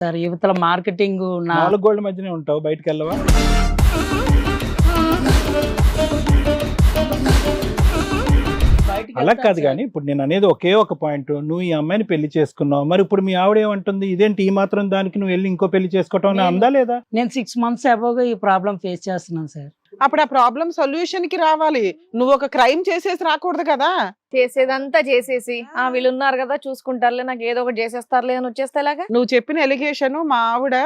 Sir యువతల marketing నా 4 గోళ్ల మధ్యనే ఉంటావు, బయటకు వెళ్ళవా? బయటికి అలా వెళ్తాను కాదు సార్. కానీ ఇప్పుడు నేను అనేది ఒకే ఒక పాయింట్, నువ్వు ఈ అమ్మాయిని పెళ్లి చేసుకున్నావు, మరి ఇప్పుడు మీ ఆవిడ ఏమంటుంది, ఇదేంటి ఈ మాత్రం దానికి నువ్వు వెళ్ళి ఇంకో పెళ్లి చేసుకోవటం అని అందా లేదా? నేను 6 months అబోగా ఈ ప్రాబ్లం ఫేస్ చేస్తున్నాను సార్. అప్పుడు ఆ ప్రాబ్లం సొల్యూషన్ కి రావాలి. నువ్వు ఒక క్రైమ్ చేసేసి రాకూడదు కదా. చేసేదంతా చేసేసి వీళ్ళు ఉన్నారు కదా చూసుకుంటారులే, నాకు ఏదో ఒకటి చేసేస్తారులే అని వచ్చేస్తేలాగా. నువ్వు చెప్పిన ఎలిగేషన్, మా ఆవిడ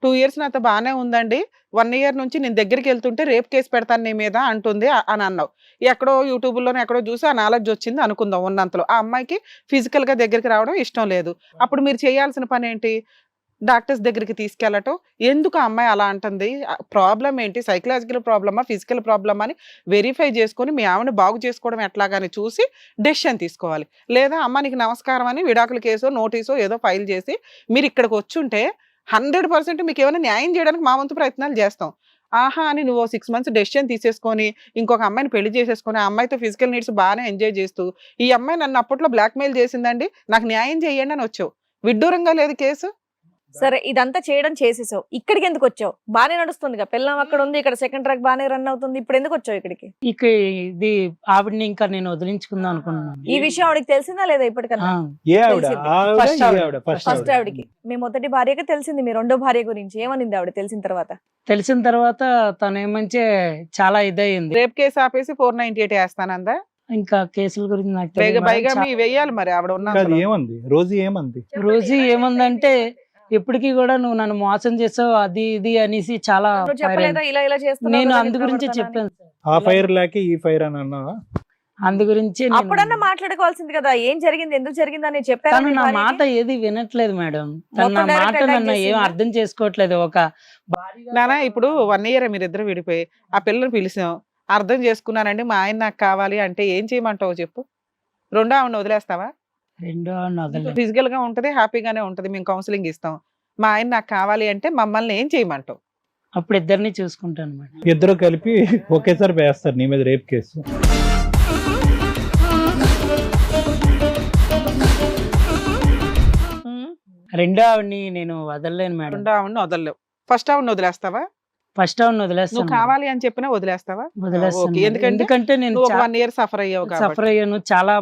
2 years నాతో బానే ఉందండి, 1 year నుంచి నేను దగ్గరికి వెళ్తుంటే రేప్ కేసు పెడతాను నీ మీద అంటుంది అని అన్నావు. ఎక్కడో యూట్యూబ్ లోనే ఎక్కడో చూసి ఆ నాలెడ్జ్ వచ్చింది అనుకుందాం ఉన్నంతలో. ఆ అమ్మాయికి ఫిజికల్ గా దగ్గరికి రావడం ఇష్టం లేదు. అప్పుడు మీరు చేయాల్సిన పని ఏంటి? డాక్టర్స్ దగ్గరికి తీసుకెళ్ళటం. ఎందుకు ఆ అమ్మాయి అలా అంటుంది, ప్రాబ్లం ఏంటి, సైకలాజికల్ ప్రాబ్లమా ఫిజికల్ ప్రాబ్లమా అని వెరిఫై చేసుకొని మీ ఆవిడని బాగు చేసుకోవడం ఎట్లాగాని చూసి డెసిషన్ తీసుకోవాలి. లేదా అమ్మ నీకు నమస్కారం అని విడాకుల కేసో నోటీసో ఏదో ఫైల్ చేసి మీరు ఇక్కడికి వచ్చుంటే 100% మీకు ఏమైనా న్యాయం చేయడానికి మా వంతు ప్రయత్నాలు చేస్తాం. ఆహా అని నువ్వు 6 months డెసిషన్ తీసేసుకొని ఇంకొక అమ్మాయిని పెళ్లి చేసేసుకొని ఆ అమ్మాయితో ఫిజికల్ నీడ్స్ బాగానే ఎంజాయ్ చేస్తూ, ఈ అమ్మాయి నన్ను అప్పట్లో బ్లాక్మెయిల్ చేసిందండి, నాకు న్యాయం చేయండి అని వచ్చావు. విడ్డూరంగా లేదు కేసు. సరే ఇదంతా చేయడం చేసేసావు, ఇక్కడికి ఎందుకు వచ్చావు? బానే నడుస్తుంది, పెళ్ళాం అక్కడ ఉంది, ఇక్కడ సెకండ్ ట్రాక్ బానే రన్ అవుతుంది, ఇప్పుడు ఎందుకు వచ్చావు ఇక్కడికి? ఇక ఇది ఆవిడని ఇంకా నేను వదిలించుకుందాం అనుకున్నాను. ఈ విషయం ఆవిడకి తెలిసిందా లేదా ఇప్పటికన్నా? ఏ ఆవిడ? తెలిసింది. ఆవిడ, First ఈ ఆవిడ. ఆవిడ, first ఫస్ట్ ఆవిడ. ఆవిడకి మీ మొదటి భార్యకి తెలిసింది, మీ రెండో భార్య గురించి ఏమనింది ఆవిడ తెలిసిన తర్వాత? తెలిసిన తర్వాత తను ఏమంటే చాలా ఇదయింది. రేప్ కేసు ఆపేసి 498 వేస్తానందా? ఇంకా కేసుల గురించి నాకు తెలియదు మేడం. పైగా చాలా- మీ వెయ్యాలి మరి ఆవిడ ఉన్న కాదు, ఏమంది రోజు, ఏమంది? రోజు ఏముందంటే ఎప్పటికీ కూడా నువ్వు నన్ను మోసం చేసావు అది ఇది అనేసి చాలా నువ్వు చెప్పలేదా ఇలా ఇలా చేస్తున్నావు నేను కదా, అందు ఇట్లా గురించి పడుతున్నావు అని? చెప్పాను సార్. ఆ ఫైర్ లేక ఈ ఫైర్ అని అన్నావా? అందు గురించి నేను- అప్పుడన్నా మాట్లాడుకోవాల్సింది కదా, ఏం జరిగింది ఎందుకు జరిగింది అని చెప్పాను. తను నా మాట ఏది వినట్లేదు మేడం. తను నా మొత్తం direct మాట attack నన్ను ఏం చేసిందా? అర్థం చేసుకోవట్లేదు. ఒక భార్యగా- నానా ఇప్పుడు 1 year మీరిద్దరు విడిపోయి ఆ పిల్లని పిలిచాం, అర్థం చేసుకున్నానండి మా ఆయన నాకు కావాలి అంటే ఏం చేయమంటావు చెప్పు? రెండో ఆవిడ వదిలేస్తావా? రెండో వదలలేదు. ఫిజికల్ గా ఉంటది, హ్యాపీగానే ఉంటది, మేము కౌన్సిలింగ్ ఇస్తాం. మా ఆయన నాకు కావాలి అంటే మమ్మల్ని ఏం చేయమంటావు? అప్పుడు ఇద్దరిని చూసుకుంటాను మేడం. ఇద్దరు కలిపి ఒకేసారి వేస్తారు నీ మీద రేప్ కేసు. ఉమ్. రెండో ఆవిడని నేను వదలలేను మేడం. రెండో ఆవిడని వదలలేవు, ఫస్ట్ ఆవిడని వదిలేస్తావా? ఫస్ట్ ఆవిడని నువ్వు వదిలేస్తాను. కావాలి అని చెప్పినా వదిలేస్తావా? వదిలేస్తాను ఓకే. మేడం. ఎందుకంటే ఎందుకంటే నేను నువ్వు 1 year సఫర్ అయ్యావు కాబట్టి. సఫర్ అయ్యాను చాలా.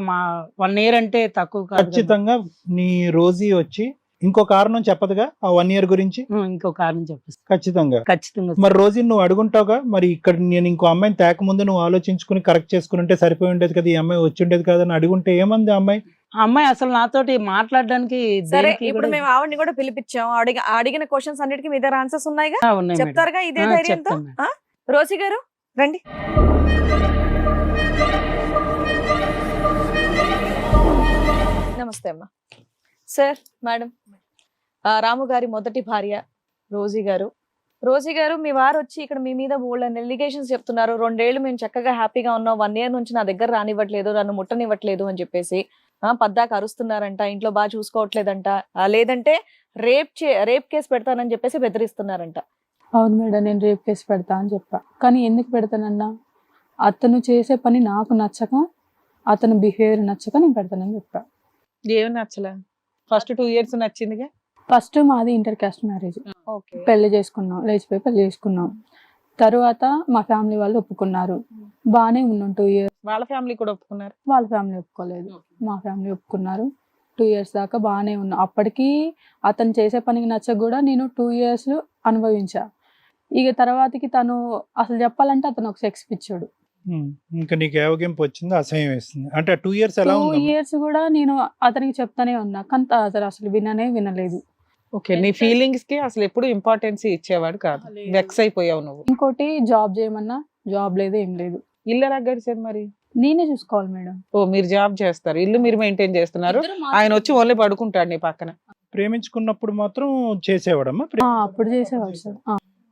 1 year అంటే తక్కువ కాదు కదా. ఖచ్చితంగా నీ రోజీ వచ్చి ఇంకో కారణం చెప్పదుగా ఆ 1 year గురించి? ఇంకో కారణం చెప్పేస్తాను ఖచ్చితంగా. ఖచ్చితంగా. మరి రోజు నువ్వు అడుగుంటావుగా, మరి ఇక్కడ నేను ఇంకో అమ్మాయిని తేకముందు నువ్వు ఆలోచించుకుని కరెక్ట్ చేసుకుని ఉంటే సరిపోయి ఉండేది కదా, ఈ అమ్మాయి వచ్చి ఉండేది కదా అని అడుగుంటే ఏమంది ఆ అమ్మాయి? ఆ అమ్మాయి అసలు నాతోటి మాట్లాడడానికి సరే దేనికి ఇప్పుడు కూడా- మేము ఆవిడని కూడా పిలిపించాం, అడిగిన క్వశ్చన్స్ అన్నిటికీ మీ దగ్గర ఆన్సర్స్ ఉన్నాయిగా, ఉన్నాయి మేడం. చెప్తారుగా ఇదే ఆ, ధైర్యంతో. చెప్తాను మేడం. రోసి గారు రండి. నమస్తే అమ్మా. సార్ మేడం, రాము గారి మొదటి భార్య రోజీ గారు. రోజీ గారు, మీ వారు వచ్చి ఇక్కడ మీ మీద బోల్డెన్ ఎలిగేషన్స్ చెప్తున్నారు. 2 ఏళ్ళు మేము చక్కగా హ్యాపీగా ఉన్నాం, 1 year నుంచి నా దగ్గర రానివ్వట్లేదు, నన్ను ముట్టనివ్వట్లేదు అని చెప్పేసి పద్దాక అరుస్తున్నారంట, ఇంట్లో బాగా చూసుకోవట్లేదంట, లేదంటే రేప్ కేసు పెడతానని చెప్పేసి బెదిరిస్తున్నారంట. అవును మేడం, నేను రేప్ కేసు పెడతా అని చెప్పా. కానీ ఎందుకు పెడతానన్నా, అతను చేసే పని నాకు నచ్చక, అతను బిహేవియర్ నచ్చక నేను పెడతానని చెప్పా. ఏం నచ్చలే? First 2 years నచ్చిందిగా. ఫస్ట్ మాది ఇంటర్ కాస్ట్ మ్యారేజ్, ఓకే. పెళ్లి చేసుకున్నాం, లేచిపోయి పెళ్లి చేసుకున్నాం. తర్వాత మా ఫ్యామిలీ వాళ్ళు ఒప్పుకున్నారు, బాగానే ఉన్నాం 2 years. వాళ్ళ ఫ్యామిలీ కూడా ఒప్పుకున్నారు? వాళ్ళ ఫ్యామిలీ ఒప్పుకోలేదు, మా ఫ్యామిలీ ఒప్పుకున్నారు. 2 years దాకా బాగానే ఉన్నాం. అప్పటికి అతను చేసే పనికి నచ్చక కూడా నేను 2 years అనుభవించా. ఇక తర్వాతకి తను అసలు చెప్పాలంటే అతను ఒక సెక్స్ పిచ్చోడు. ఇంకా నీకు ఏవగింపు వచ్చింది, అసహ్యం వేస్తుంది అంటే 2 years ఎలా 2 ఉంది? years కూడా నేను అతనికి చెప్తానే ఉన్నా, కానీ అతను అసలు వినలేదు. ఓకే. నీ ఫీలింగ్స్ కి అసలు ఎప్పుడు ఇంపార్టెన్స్ ఇచ్చేవాడు కాదు, వెక్స్ అయిపోయావు నువ్వు. ఇంకోటి జాబ్ చేయమన్నా జాబ్ లేదు, ఏం లేదు. ఇల్లు ఎలా గడిచేది మరి? నేనే చూసుకోవాలి మేడం. ఓ, మీరు జాబ్ చేస్తారు, ఇల్లు మీరు మెయింటైన్ చేస్తున్నారు, ఆయన వచ్చి ఓన్లీ పడుకుంటాడు నీ పక్కన. ప్రేమించుకున్నప్పుడు మాత్రం చేసేవాడమ్మా? అప్పుడు చేసేవాడు సార్.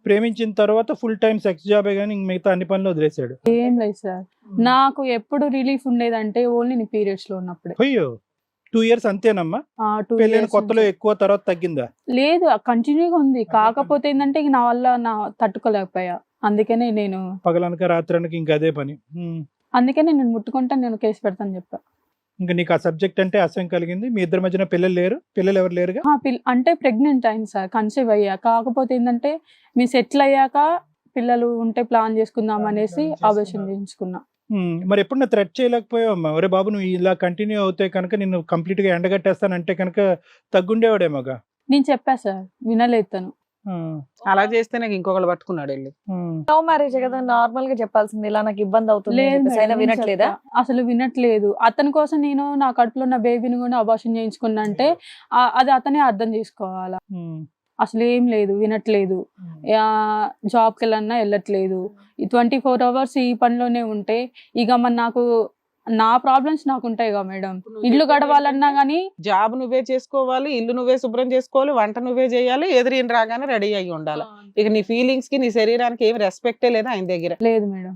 ప్రేమించిన తర్వాత ఫుల్ టైం సెక్స్ జాబే కానీ మిగతా అన్ని పనులు వదిలేసాడు? ఏం లేదు సార్, నాకు ఎప్పుడు రిలీఫ్ ఉండేదంటే ఓన్లీ నీ పీరియడ్స్ లో ఉన్నప్పుడే. అయ్యో, 2 years అంతేనమ్మా? 2 పెళ్ళైన years కొత్తలో నుంచి. ఎక్కువ, తర్వాత తగ్గిందా? లేదు, కంటిన్యూగా ఉంది. కాకపోతే ఏంటంటే ఇక నా వల్ల తట్టుకోలేకపోయా, అందుకనే నేను పగలనక రాత్రనక ఇంకా అదే పని. నేను ముట్టుకుంటా, నేను కేసు పెడతాను చెప్పా. ఇంకా నీకు ఆ సబ్జెక్ట్ అంటే అసహ్యం కలిగింది. మీ ఇద్దరి మధ్యన పిల్లలు ఎవరు లేరుగా? అంటే ప్రెగ్నెంట్ అయింది సార్, కన్సీవ్ అయ్యా. కాకపోతే ఏంటంటే మీ సెటిల్ అయ్యాక పిల్లలు ఉంటే ప్లాన్ చేసుకుందాం అనేసి అబార్షన్ చేయించుకున్నా. మరి ఎప్పుడు థ్రెట్ చేయలేకపోయావమ్మా? ఒరే బాబు నువ్వు ఇలా కంటిన్యూ అవుతే కనుక నిన్ను కంప్లీట్ గా ఎండగట్టేస్తానంటే కనుక తగ్గుండేవాడేమోగా. నేను చెప్పా సార్, వినలేదు తను. అలా చేస్తే నాకు ఇంకొకళ్ళు పట్టుకున్నాడు వెళ్ళి. లవ్ మ్యారేజ్ కదా, నార్మల్ గా చెప్పాల్సింది, ఇలా నాకు ఇబ్బంది అవుతుంది అని లేదు చెప్పేసి అయినా మేడం, వినట్లేదా? అసలు వినట్లేదు. అతని కోసం నేను నా కడుపులో ఉన్న బేబీని కూడా అబార్షన్ చేయించుకున్నా అంటే అది అతనే అర్థం చేసుకోవాలా. అసలు ఏం లేదు, వినట్లేదు. జాబ్కి వెళ్ళన్నా వెళ్ళట్లేదు. 24 hours ఈ పనిలోనే ఉంటే ఇక మరి నాకు నా ప్రాబ్లమ్స్ నాకు ఉంటాయి కదా మేడం. ఇల్లు గడవాలన్నా గానీ జాబ్ నువ్వే చేసుకోవాలి, ఇల్లు నువ్వే శుభ్రం చేసుకోవాలి, వంట నువ్వే చేయాలి, ఎదురీని రాగానే రెడీ అయ్యి ఉండాలి. ఇక నీ ఫీలింగ్స్ కి నీ శరీరానికి ఏం రెస్పెక్టే లేదు ఆయన దగ్గర. లేదు మేడం.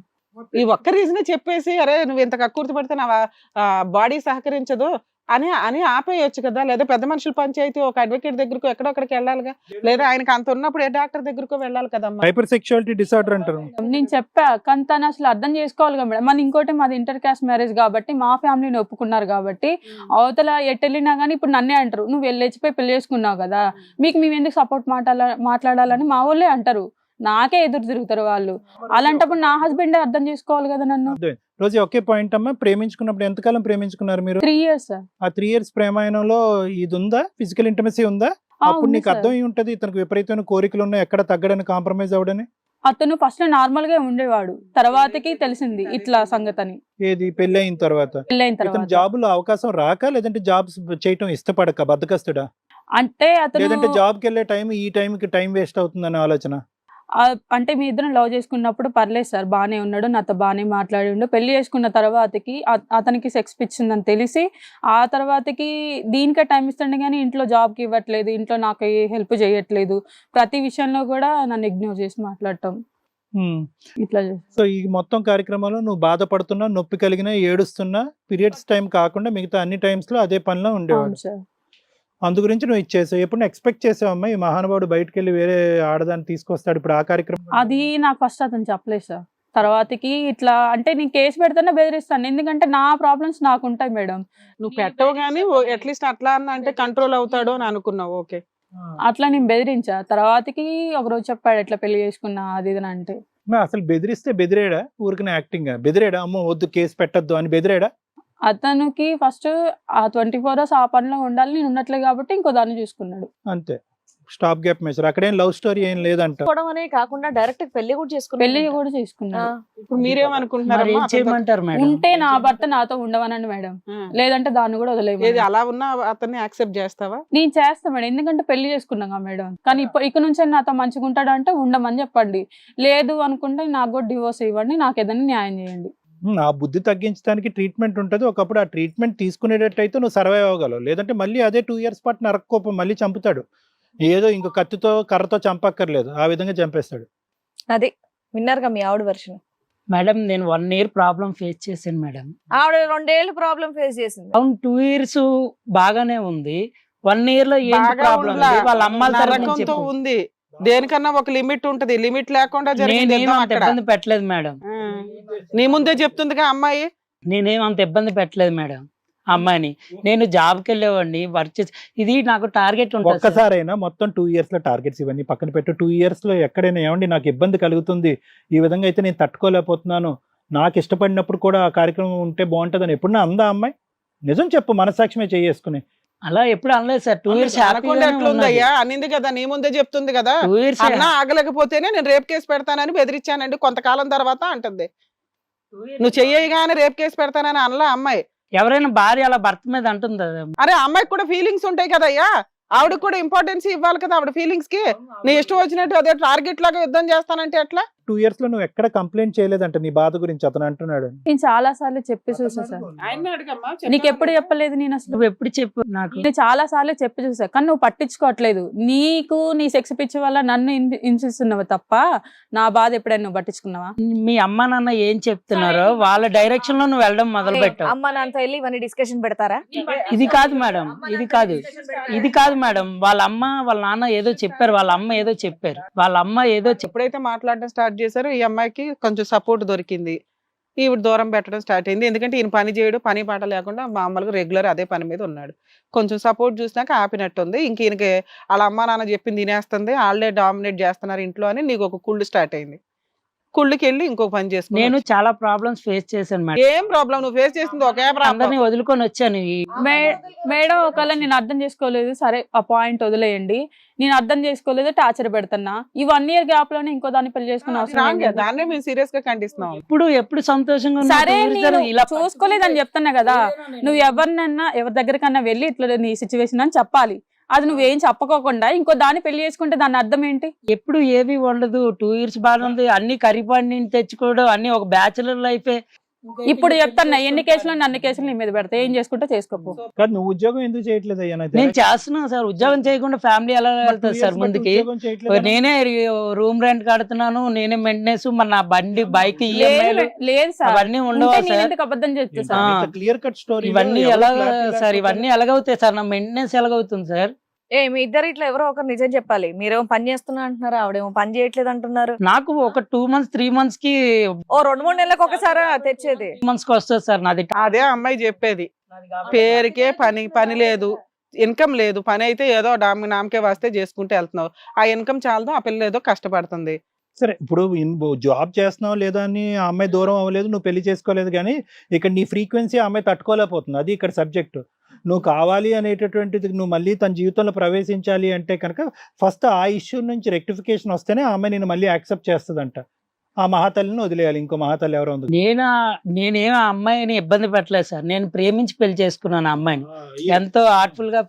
ఈ ఒక్క రీజన్ చెప్పేసి అరే నువ్వు ఇంత కక్కుర్తి పడితే నా బాడీ సహకరించదు అని అని ఆపేయొచ్చు కదా. లేదా పెద్ద మనుషుల పంచాయతీ ఒక అడ్వకేట్ దగ్గరకు ఎక్కడొక్కడికి వెళ్ళాలిగా, లేదా ఆయనకి అంత ఉన్నప్పుడు ఏ డాక్టర్ దగ్గరకు వెళ్ళాలి కదమ్మా. హైపర్ సెక్షువాలిటీ డిసార్డర్ అంటారు. నేను చెప్పా, కానీ తను అసలు అర్థం చేసుకోవాలి కదా మేడం. మన ఇంకోటి మాది ఇంటర్ కాస్ట్ మ్యారేజ్ కాబట్టి మా ఫ్యామిలీని ఒప్పుకున్నారు కాబట్టి అవతల ఎట్టెళ్ళినా కానీ ఇప్పుడు నన్నే అంటారు, నువ్వు వెళ్ళిపోయి పెళ్లి చేసుకున్నావు కదా, మీకు మేము ఎందుకు సపోర్ట్ మాట్లాడాలని మా వాళ్ళే అంటారు. నాకే ఎదురు తిరుగుతారు వాళ్ళు. అలాంటప్పుడు నా హస్బెండ్ అర్థం చేసుకోవాలి కదా నన్ను. రోజు ఒకే పాయింట్ అమ్మా, ప్రేమించుకున్నప్పుడు ఎంతకాలం ప్రేమించుకున్నారు మీరు? 3 years. ఆ 3 years ప్రేమాయణంలో ఇది ఉందా, ఫిజికల్ ఇంటిమసీ ఉందా? అప్పుడు నీకు అర్థం అయి ఉంటది ఇతనికి విపరీతమైన కోరికలు ఉన్నాయి, ఎక్కడ తగ్గడని, కాంప్రమైజ్ అవడని. అతను ఫస్ట్ నార్మల్ గా ఉండేవాడు, తర్వాతకి తెలిసింది ఇట్లా సంగతని. ఏది పెళ్లి అయిన తర్వాత? పెళ్ళైన ఇతను తర్వాత జాబులో అవకాశం రాక, లేదంటే జాబ్స్ చేయటం ఇష్టపడక, బద్దకస్తుడా? అంటే లేదంటే అతను జాబ్కి వెళ్ళే టైం ఈ టైంకి టైం వేస్ట్ అవుతుందనే ఆలోచన? అంటే మీ ఇద్దరం లవ్ చేసుకున్నప్పుడు పర్లేదు సార్, బానే ఉన్నాడు, నాతో బానే మాట్లాడిండు. పెళ్లి చేసుకున్న తర్వాతకి అతనికి సెక్స్ పిచ్చిందని తెలిసి ఆ తర్వాతకి దీనికే టైం ఇస్తాడు కానీ ఇంట్లో జాబ్కి ఇవ్వట్లేదు, ఇంట్లో నాకు హెల్ప్ చేయట్లేదు, ప్రతి విషయంలో కూడా నన్ను ఇగ్నోర్ చేసి మాట్లాడటం ఇట్లా. సో ఈ మొత్తం కార్యక్రమంలో నువ్వు బాధపడుతున్నా, నొప్పి కలిగినా, ఏడుస్తున్నా, పీరియడ్స్ టైం కాకుండా మిగతా అన్ని టైమ్స్ లో అదే పనిలో ఉండేవాడు. సార్ అందు గురించి నువ్వు ఇచ్చేసావు. ఎప్పుడు ఎక్స్పెక్ట్ చేసావమ్మా ఈ మహానుభావుడు బయటకు వెళ్ళి వేరే ఆడదాన్ని తీసుకొస్తాడు ఇప్పుడు ఆ కార్యక్రమం? అది నాకు ఫస్ట్ అతను చెప్పలేదు సార్. తర్వాతకి ఇట్లా అంటే నేను కేసు పెడితేనే బెదిరిస్తాను, ఎందుకంటే నా ప్రాబ్లమ్స్ నాకు ఉంటాయి మేడం. నువ్వు పెట్టవు కానీ అట్లీస్ట్ అట్లా అన్న అంటే కంట్రోల్ అవుతాడు అని అనుకున్నావు. ఓకే, అట్లా నేను బెదిరించా. తర్వాతకి ఒకరోజు చెప్పాడు ఎట్లా పెళ్లి చేసుకున్నా అది ఇది అంటే. అసలు బెదిరిస్తే బెదిరేడా? ఊరికనే యాక్టింగ్ బెదిరేడా? అమ్మో వద్దు కేసు పెట్టద్దు అని బెదిరేడా? అతనికి ఫస్ట్ ఆ 24 hours ఆ పనిలో ఉండాలి, నేను ఉన్నట్లే కాబట్టి ఇంకో దాన్ని చూసుకున్నాడు అంతే. Stop gap measure. అక్కడేం లవ్ స్టోరీ ఏం లేదంట. అనే కాకుండా డైరెక్ట్ పెళ్లి కూడా పెళ్లి చేసుకున్నాడు. కూడా చేసుకున్నాడు. ఇప్పుడు మీరేమనుకుంటున్నారు? మరి ఏం చేయమంటారు మేడం? ఉంటే నా భర్త నాతో ఉండవనండి మేడం, లేదంటే దాన్ని కూడా వదిలేదు. ఏది అలా ఉన్నా అతన్ని యాక్సెప్ట్ చేస్తావా? నేను చేస్తా మేడం, ఎందుకంటే పెళ్లి చేసుకున్నాగా మేడం. కానీ ఇక నుంచి నాతో మంచిగా ఉంటాడు అంటే ఉండమని చెప్పండి, లేదు అనుకుంటే నాకు కూడా డివోర్స్ ఇవ్వండి, నాకు ఏదైనా న్యాయం చేయండి. ఆ బుద్ధి తగ్గించడానికి ట్రీట్మెంట్ ఉంటుంది. ఒకప్పుడు ఆ ట్రీట్మెంట్ తీసుకునేటట్టయితే నువ్వు సర్వైవ్ అవ్వగలవు. లేదంటే మళ్ళీ అదే 2 years పాటు నరక్కోపం మళ్ళీ చంపుతాడు. ఏదో ఇంకో కత్తితో కర్రతో చంపక్కర్లేదు, ఆ విధంగా చంపేస్తాడు. అది విన్నారుగా మీ ఆవిడ వర్షన్. మేడం నేను 1 year ప్రాబ్లం ఫేస్ చేశాను మేడం. ఆవిడ 2 ఏళ్ళు ప్రాబ్లం ఫేస్ చేసింది. అవును, 2 years బాగానే ఉంది. 1 year లో ఏంటి బాగా ప్రాబ్లం? ఉండ్లా. వాళ్ళ అమ్మాల తరపున నరకంతో చెప్పు. ఉంది. దేనికన్నా ఒక లిమిట్ ఉంటది, లిమిట్ లేకుండా జరిగింది నేనేం యుద్ధం అంత అక్కడ. ఇబ్బంది పెట్టలేదు మేడం. నీ ముందే చెప్తుందిగా అమ్మాయి. నేనేం అంత ఇబ్బంది పెట్టలేదు మేడం అమ్మాయిని. నేను జాబ్కి వెళ్ళేవాడిని, వర్క్ చేసి, ఇది నాకు టార్గెట్ ఉంటుంది. ఒక్కసారైనా మొత్తం 2 years లో టార్గెట్స్ ఇవన్నీ పక్కన పెట్టు. 2 years లో ఎక్కడైనా ఏమండి నాకు ఇబ్బంది కలుగుతుంది, ఈ విధంగా అయితే నేను తట్టుకోలేకపోతున్నాను, నాకు ఇష్టపడినప్పుడు కూడా ఆ కార్యక్రమం ఉంటే బాగుంటుందని ఎప్పుడన్నా అందా అమ్మాయి? నిజం చెప్పు, మనసాక్షమే చేసుకుని. అలా ఎప్పుడు అనలేదు సార్. 2 years అనకుండా ఎట్లుందయ్యా? అనింది కదా, నీ ముందే చెప్తుంది కదా. 2 years అన్నా ఆగలేకపోతేనే నేను రేప్ కేసు పెడతానని బెదిరించానండి కొంతకాలం తర్వాత అంటుంది. నువ్వు చెయ్యగానే రేప్ కేసు పెడతానని అనలా అమ్మాయి. ఎవరైనా భార్య అలా భర్త మీద అంటుందా? అరే అమ్మాయికి కూడా ఫీలింగ్స్ ఉంటాయి కదయ్యా, ఆవిడకి కూడా ఇంపార్టెన్స్ ఇవ్వాలి కదా ఆవిడ ఫీలింగ్స్ కి. నీ ఇష్టం వచ్చినట్టు అదే టార్గెట్ లాగా యుద్ధం చేస్తానంటే ఎట్లా? 2 years లో నువ్వు ఎక్కడ కంప్లైంట్ చేయలేదంట నీ బాధ గురించి అతను అంటున్నాడు. నేను చాలా సార్లు చెప్పి చూసా సార్. నీకు ఎప్పుడు చెప్పలేదు నేను అసలు? నువ్వు ఎప్పుడు చెప్పు నాకు? నేను చాలా సార్లు చెప్పి చూసా, కానీ నువ్వు పట్టించుకోవట్లేదు. నీకు నీ సెక్స్ పిచ్చి వల్ల నన్ను హింసిస్తున్నావు తప్ప నా బాధ ఎప్పుడైనా నువ్వు పట్టించుకున్నావా? మీ అమ్మ నాన్న ఏం చెప్తున్నారో వాళ్ళ డైరెక్షన్ లో నువ్వు వెళ్ళడం మొదలు పెట్టావు. అమ్మ నాన్నతో వెళ్ళి ఇవన్నీ డిస్కషన్ పెడతారా? ఇది కాదు మేడం, ఇది కాదు మేడం. వాళ్ళ అమ్మ వాళ్ళ నాన్న ఏదో చెప్పారు, వాళ్ళ అమ్మ ఏదో చెప్పారు, వాళ్ళ అమ్మ ఏదో ఎప్పుడైతే మాట్లాడడం స్టార్ట్ చేశారో ఈ అమ్మాయికి కొంచెం సపోర్ట్ దొరికింది. ఈవిడ దూరం పెట్టడం స్టార్ట్ అయింది. ఎందుకంటే ఈయన పని చేయడు, పని పాట లేకుండా మామూలుగా రెగ్యులర్ అదే పని మీద ఉన్నాడు. కొంచెం సపోర్ట్ చూసినాక ఆపినట్టుంది. ఇంక ఈయనకి వాళ్ళ అమ్మ నాన్న చెప్పింది తినేస్తుంది, వాళ్ళే డామినేట్ చేస్తున్నారు ఇంట్లో అని నీకు ఒక కుళ్ళు స్టార్ట్ అయింది. కుళ్ళుకి వెళ్ళి ఇంకో పని చేసుకుని నేను చాలా ప్రాబ్లమ్స్ ఫేస్ చేశాను మేడం. ఏం ప్రాబ్లం నువ్వు ఫేస్ చేసింది ఒకే ప్రాబ్లం. అందరినీ వదులుకొని వచ్చాను. మేడం ఒకవేళ నేను అర్థం చేసుకోలేదు, సరే ఆ పాయింట్ వదిలేయండి. నేను అర్థం చేసుకోలేదు, టార్చర్ పెడుతున్నా. ఈ 1 year గ్యాప్ లోనే ఇంకో దాన్ని పెళ్లి చేసుకున్న అవసరం ఏం లేదు. దాన్నే మేము సీరియస్ గా ఖండిస్తున్నాం. ఎప్పుడు సంతోషంగా ఉన్న సరే two years నేను ఇలా చూసుకోలేదని చెప్తున్నా కదా, నువ్వు ఎవరి దగ్గరకన్నా వెళ్ళి ఇట్లా నీ సిచ్యువేషన్ అని చెప్పాలి. అది నువ్వేం చెప్పుకోకుండా ఇంకో దాన్ని పెళ్లి చేసుకుంటే దాని అర్థం ఏంటి? ఎప్పుడు ఏవి ఉండదు. 2 years బాగుంది, అన్ని కరిపాడిని తెచ్చుకోవడం, అన్ని ఒక బ్యాచులర్ లైఫే. ఇప్పుడు చెప్తాను, ఎన్ని కేసులు అన్ని కేసులు నీ మీద పెడతా, ఏం చేసుకుంటే చేసుకోపో. కాదు, నువ్వు ఉద్యోగం ఎందుకు చేయట్లేదు అయ్యా? నేను చేస్తున్నాను సార్. ఉద్యోగం చేయకుండా ఫ్యామిలీ ఎలా వెళ్తుంది సార్ ముందుకి? నేనే రూమ్ రెంట్ కడుతున్నాను, నేనే మెయింటెనెన్స్, మన నా బండి బైక్ లేదు సార్, అవన్నీ ఉండవా సార్? ఎందుకు అబద్ధం చెప్తా సార్? Clear cut story. ఇవన్నీ ఎలా సార్? ఇవన్నీ ఎలాగవుతాయి సార్? నా మెయింటెనెన్స్ ఎలాగవుతుంది సార్? మీ ఇద్దరు ఇట్లా ఎవరో ఒకరు నిజం చెప్పాలి. మీరేమో పని చేస్తున్నా అంటున్నారు, ఆవిడేమో పని చేయట్లేదు అంటున్నారు. నాకు ఒక 2 months 3 months కి ఓ 2-3 నెలలకు ఒకసారి తెచ్చేది. 3 months కి వస్తుంది సార్ నాది. అదే అమ్మాయి చెప్పేది, పేరుకే పని లేదు, ఇన్కమ్ లేదు. పని అయితే ఏదో నామకే వాస్తే చేసుకుంటే వెళ్తున్నావు. ఆ ఇన్కమ్ చాలదు, ఆ పిల్ల ఏదో కష్టపడుతుంది. సరే, ఇప్పుడు జాబ్ చేస్తున్నావు లేదా అని ఆ అమ్మాయి దూరం అవ్వలేదు, నువ్వు పెళ్లి చేసుకోలేదు, కానీ ఇక్కడ నీ ఫ్రీక్వెన్సీ ఆ అమ్మాయి తట్టుకోలేకపోతుంది. అది ఇక్కడ సబ్జెక్టు. నువ్వు కావాలి అనేటటువంటిది, నువ్వు మళ్ళీ తన జీవితంలో ప్రవేశించాలి అంటే కనుక ఫస్ట్ ఆ ఇష్యూ నుంచి రెక్టిఫికేషన్ వస్తేనే ఆ అమ్మాయి నేను మళ్ళీ యాక్సెప్ట్ చేస్తుందంట. ఆ మహాతల్లిని వదిలేయాలి. ఇంకో మహాతల్లి ఎవరో ఉంది. నేనేం ఆ అమ్మాయిని ఇబ్బంది పెట్టలేదు సార్. నేను ప్రేమించి పెళ్లి చేసుకున్నాను ఆ అమ్మాయిని. ఎంతో ఆర్ట్ఫుల్ గా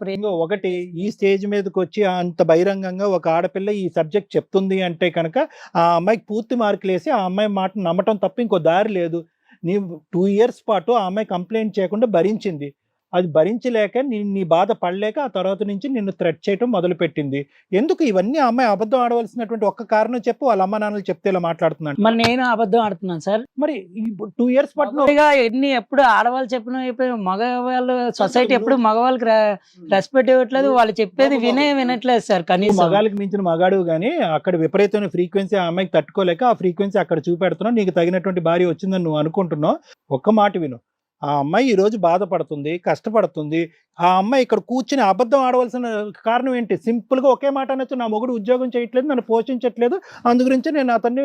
ఒకటి ఈ స్టేజ్ మీదకి వచ్చి అంత బహిరంగంగా ఒక ఆడపిల్ల ఈ సబ్జెక్ట్ చెప్తుంది అంటే కనుక ఆ అమ్మాయికి పూర్తి మార్కులు వేసి ఆ అమ్మాయి మాట నమ్మటం తప్ప ఇంకో దారి లేదు. నీ 2 years పాటు ఆ అమ్మాయి కంప్లైంట్ చేయకుండా భరించింది. అది భరించలేక నీ బాధ పడలేక ఆ తర్వాత నుంచి నిన్ను థ్రెట్ చేయడం మొదలు పెట్టింది. ఎందుకు ఇవన్నీ? ఆ అమ్మాయి అబద్ధం ఆడవలసినటువంటి ఒక్క కారణం చెప్పు. వాళ్ళ అమ్మ నాన్నలు చెప్తే ఇలా మాట్లాడుతున్నాను. మరి నేను అబద్ధం ఆడుతున్నాను సార్. మరి 2 years పాటు ఎప్పుడు ఆడవాళ్ళు చెప్పిన మగవాళ్ళు సొసైటీ ఎప్పుడు మగవాళ్ళకి రెస్పెక్ట్ ఇవ్వట్లేదు. వాళ్ళు చెప్పేది వినట్లేదు సార్. కనీసం మగాళ్ళకి మించిన మగాడు కానీ అక్కడ విపరీతమైన ఫ్రీక్వెన్సీ ఆ అమ్మాయికి తట్టుకోలేక ఆ ఫ్రీక్వెన్సీ అక్కడ చూపెడుతున్నావు. నీకు తగినటువంటి భార్య వచ్చిందని నువ్వు అనుకుంటున్నావు. ఒక్క మాట విను, ఆ అమ్మాయి ఈరోజు బాధపడుతుంది, కష్టపడుతుంది. ఆ అమ్మాయి ఇక్కడ కూర్చుని అబద్ధం ఆడవలసిన కారణం ఏంటి? సింపుల్గా ఒకే మాట అనొచ్చు, నా మొగుడు ఉద్యోగం చేయట్లేదు, నన్ను పోషించట్లేదు, అందుగురించి నేను అతన్ని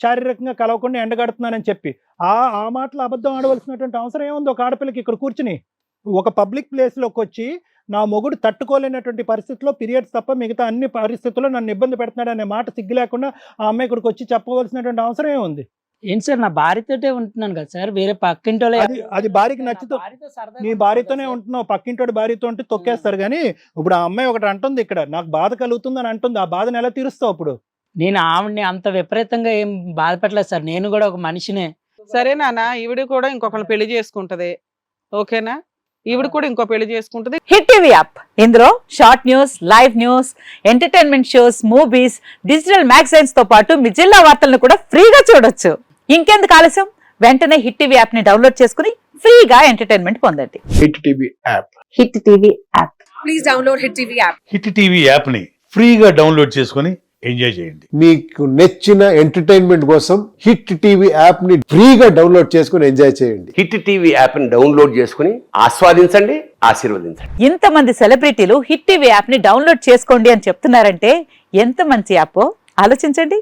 శారీరకంగా కలవకుండా ఎండగడుతున్నానని చెప్పి ఆ మాటలు అబద్ధం ఆడవలసినటువంటి అవసరం ఏముంది ఒక ఆడపిల్లకి? ఇక్కడ కూర్చుని ఒక పబ్లిక్ ప్లేస్లోకి వచ్చి నా మొగుడు తట్టుకోలేనటువంటి పరిస్థితిలో పీరియడ్స్ తప్ప మిగతా అన్ని పరిస్థితుల్లో నన్ను ఇబ్బంది పెడుతున్నాడు అనే మాట సిగ్గు లేకుండా ఆ అమ్మాయి ఇక్కడికి వచ్చి చెప్పవలసినటువంటి అవసరం ఏముంది? ఏంటి సార్, నా భార్యతోటే ఉంటున్నాను కదా సార్. వేరే పక్కింటో అది భార్యకి నచ్చుతూ నీ భార్యతోనే ఉంటున్నావు. పక్కింటోడి భార్యతో ఉంటే తొక్కేస్తారు. కానీ ఇప్పుడు ఆ అమ్మాయి ఒకటి అంటుంది, ఇక్కడ నాకు బాధ కలుగుతుందని అంటుంది. ఆ బాధను ఎలా తీరుస్తావు? అప్పుడు నేను ఆవిడని అంత విపరీతంగా ఏం బాధపెట్టలేదు సార్. నేను కూడా ఒక మనిషినే. సరే నాన్న, ఈవిడ కూడా ఇంకొకరు పెళ్లి చేసుకుంటది, ఓకేనా? ఈవిడ కూడా ఇంకో పెళ్లి చేసుకుంటది. హిట్ టీవీ యాప్, ఇందులో short news, live news, entertainment shows, movies, digital magazines తో పాటు మీ జిల్లా వార్తలను కూడా ఫ్రీగా చూడొచ్చు. ఇంకెందుకు ఆలస్యం, వెంటనే హిట్ టీవీ యాప్ ని డౌన్లోడ్ చేసుకుని ఫ్రీగా ఎంటర్టైన్మెంట్ పొందండి. Hit TV app. Hit TV app. Please download hit TV app. Hit TV app ని ఫ్రీగా డౌన్లోడ్ చేసుకొని ఎంజాయ్ చేయండి. మీకు నచ్చిన ఎంటర్టైన్మెంట్ కోసం హిట్ టీవీ యాప్ ని ఫ్రీగా డౌన్లోడ్ చేసుకుని ఎంజాయ్ చేయండి. హిట్ టీవీ యాప్ ని డౌన్లోడ్ చేసుకుని ఆస్వాదించండి, ఆశీర్వదించండి. ఇంతమంది సెలబ్రిటీలు హిట్ టీవీ యాప్ ని డౌన్లోడ్ చేసుకోండి అని చెప్తున్నారంటే ఎంత మంచి యాప్ ఆలోచించండి.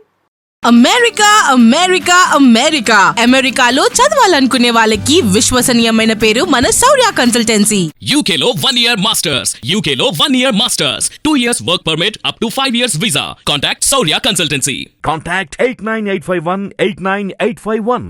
అమెరికా అమెరికా అమెరికా అమెరికాలో చదవాలనుకునే వాళ్ళకి విశ్వసనీయమైన పేరు మన శౌర్య కన్సల్టెన్సీ. UK లో 1 year masters, UK లో 1 year masters, 2 years work permit up to 5 years visa. Contact Saurya Consultancy. Contact 89851 89851.